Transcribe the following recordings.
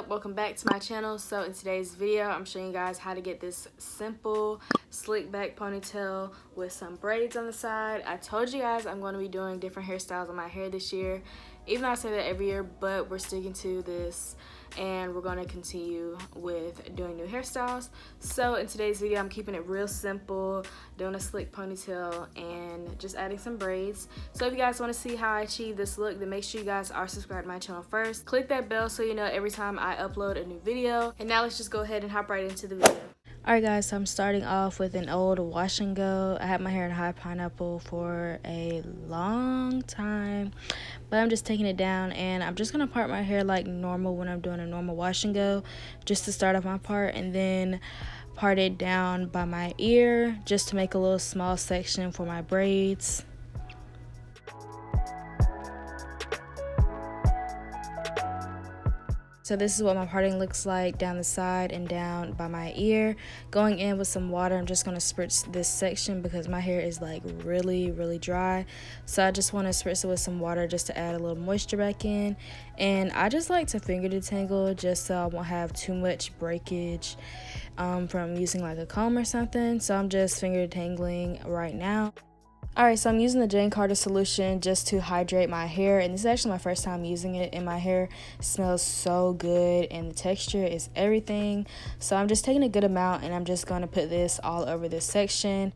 Welcome back to my channel. So in today's video I'm showing you guys how to get this simple slick back ponytail with some braids on the side. I told you guys I'm going to be doing different hairstyles on my hair this year, even though I say that every year, but we're sticking to this and we're going to continue with doing new hairstyles. So in today's video I'm keeping it real simple, doing a slick ponytail and just adding some braids. So if you guys want to see how I achieve this look, then make sure you guys are subscribed to my channel first. Click that bell so you know every time I upload a new video. And now let's just go ahead and hop right into the video. Alright guys, so I'm starting off with an old wash and go. I had my hair in high pineapple for a long time, but I'm just taking it down and I'm just going to part my hair like normal when I'm doing a normal wash and go, just to start off my part, and then part it down by my ear just to make a little small section for my braids. So this is what my parting looks like down the side and down by my ear. Going in with some water, I'm just going to spritz this section because my hair is like really dry. So I just want to spritz it with some water just to add a little moisture back in. And I just like to finger detangle just so I won't have too much breakage from using like a comb or something. So I'm just finger detangling right now. Alright, so I'm using the Jane Carter solution just to hydrate my hair, and this is actually my first time using it, and my hair smells so good and the texture is everything. So I'm just taking a good amount and I'm just going to put this all over this section.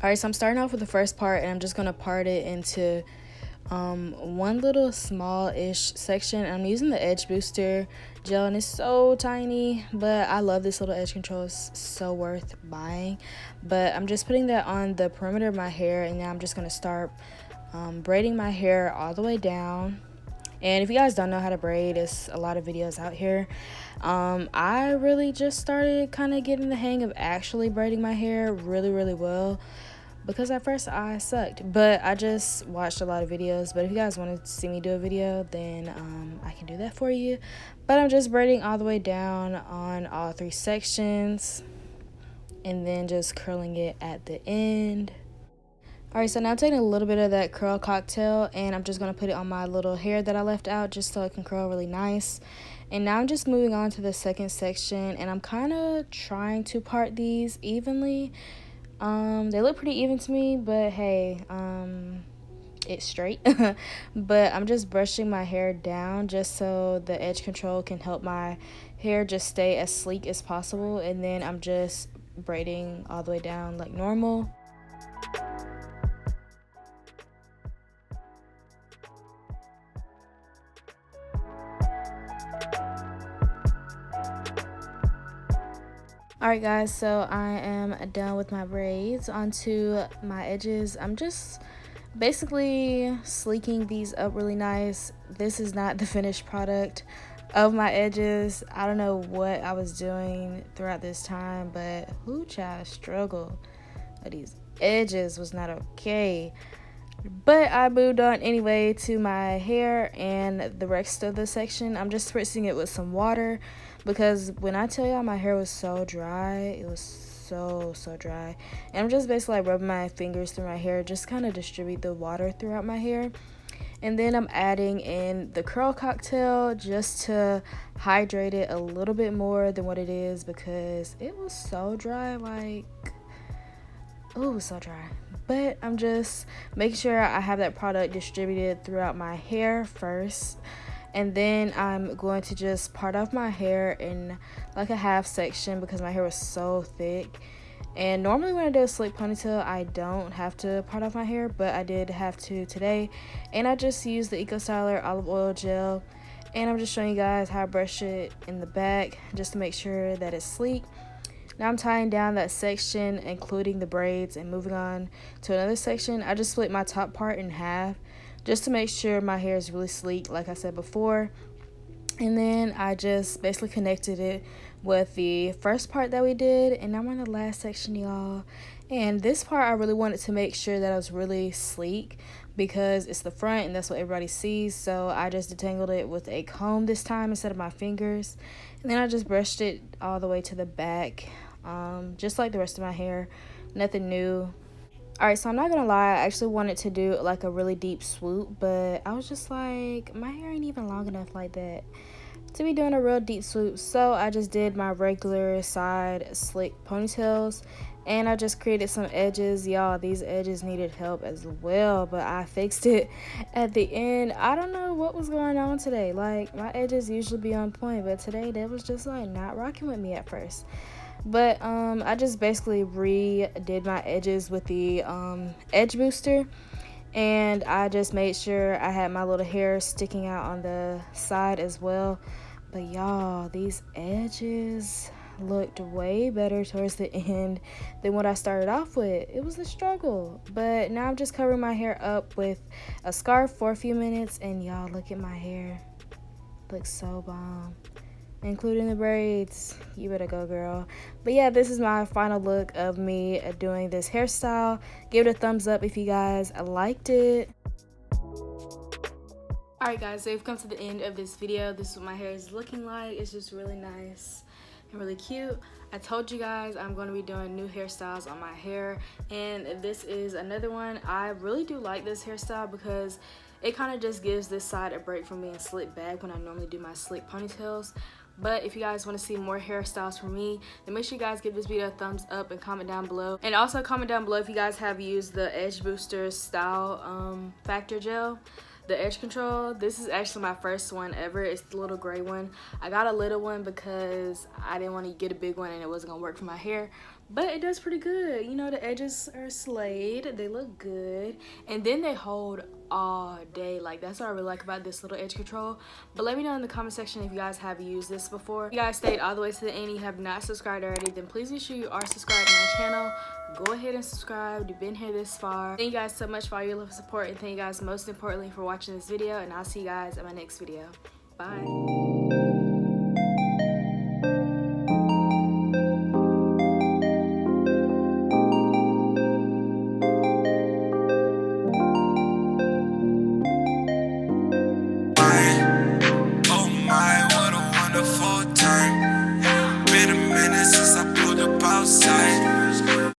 Alright, so I'm starting off with the first part and I'm just going to part it into one little small-ish section. I'm using the edge booster gel and it's so tiny, but I love this little edge control. It's so worth buying. But I'm just putting that on the perimeter of my hair, and now I'm just going to start braiding my hair all the way down. And if you guys don't know how to braid, there's a lot of videos out here. I really just started kind of getting the hang of actually braiding my hair really well, because at first I sucked, but I just watched a lot of videos. But if you guys want to see me do a video, then I can do that for you. But I'm just braiding all the way down on all three sections and then just curling it at the end. Alright, so now I'm taking a little bit of that curl cocktail and I'm just going to put it on my little hair that I left out just so it can curl really nice. And now I'm just moving on to the second section, and I'm kind of trying to part these evenly. They look pretty even to me, but hey, it's straight. But I'm just brushing my hair down just so the edge control can help my hair just stay as sleek as possible, and then I'm just braiding all the way down like normal. Alright guys, so I am done with my braids. Onto my edges. I'm just basically sleeking these up really nice. This is not the finished product of my edges. I don't know what I was doing throughout this time, but whoo child, struggle of these edges was not okay. But I moved on anyway to my hair and the rest of the section. I'm just spritzing it with some water because when I tell y'all my hair was so dry, it was so dry. And I'm just basically like rubbing my fingers through my hair, just kind of distribute the water throughout my hair. And then I'm adding in the curl cocktail just to hydrate it a little bit more than what it is, because it was so dry, like, oh, it was so dry. But I'm just making sure I have that product distributed throughout my hair first. And then I'm going to just part off my hair in like a half section because my hair was so thick. And normally when I do a slick ponytail, I don't have to part off my hair, but I did have to today. And I just used the Eco Styler olive oil gel. And I'm just showing you guys how I brush it in the back just to make sure that it's sleek. Now I'm tying down that section, including the braids, and moving on to another section. I just split my top part in half just to make sure my hair is really sleek, like I said before. And then I just basically connected it with the first part that we did, and I'm on the last section, y'all. And this part I really wanted to make sure that I was really sleek because it's the front and that's what everybody sees. So I just detangled it with a comb this time instead of my fingers, and then I just brushed it all the way to the back just like the rest of my hair, nothing new. Alright, so I'm not gonna lie, I actually wanted to do like a really deep swoop, but I was just like, my hair ain't even long enough like that to be doing a real deep swoop. So I just did my regular side slick ponytails, and I just created some edges. Y'all, these edges needed help as well, but I fixed it at the end. I don't know what was going on today. Like, my edges usually be on point, but today they was just like not rocking with me at first. But I just basically redid my edges with the edge booster, and I just made sure I had my little hair sticking out on the side as well. But y'all, these edges looked way better towards the end than what I started off with. It was a struggle, but now I'm just covering my hair up with a scarf for a few minutes, and y'all, look at my hair. Looks so bomb, including the braids. You better go, girl. But yeah, this is my final look of me doing this hairstyle. Give it a thumbs up if you guys liked it. Alright guys, so we've come to the end of this video. This is what my hair is looking like. It's just really nice and really cute. I told you guys I'm going to be doing new hairstyles on my hair, and this is another one. I really do like this hairstyle because it kind of just gives this side a break from being slick back when I normally do my slick ponytails. But if you guys want to see more hairstyles from me, then make sure you guys give this video a thumbs up and comment down below. And also comment down below if you guys have used the Edge Booster Style Factor Gel, the edge control. This is actually my first one ever. It's the little gray one. I got a little one because I didn't want to get a big one and it wasn't gonna work for my hair, but it does pretty good. You know, the edges are slayed, they look good, and then they hold all day. Like, that's what I really like about this little edge control. But let me know in the comment section if you guys have used this before. If you guys stayed all the way to the end and you have not subscribed already, then please make sure you are subscribed to my channel. Go ahead and subscribe. You've been here this far. Thank you guys so much for all your love and support, and thank you guys most importantly for watching this video, and I'll see you guys in my next video. Bye.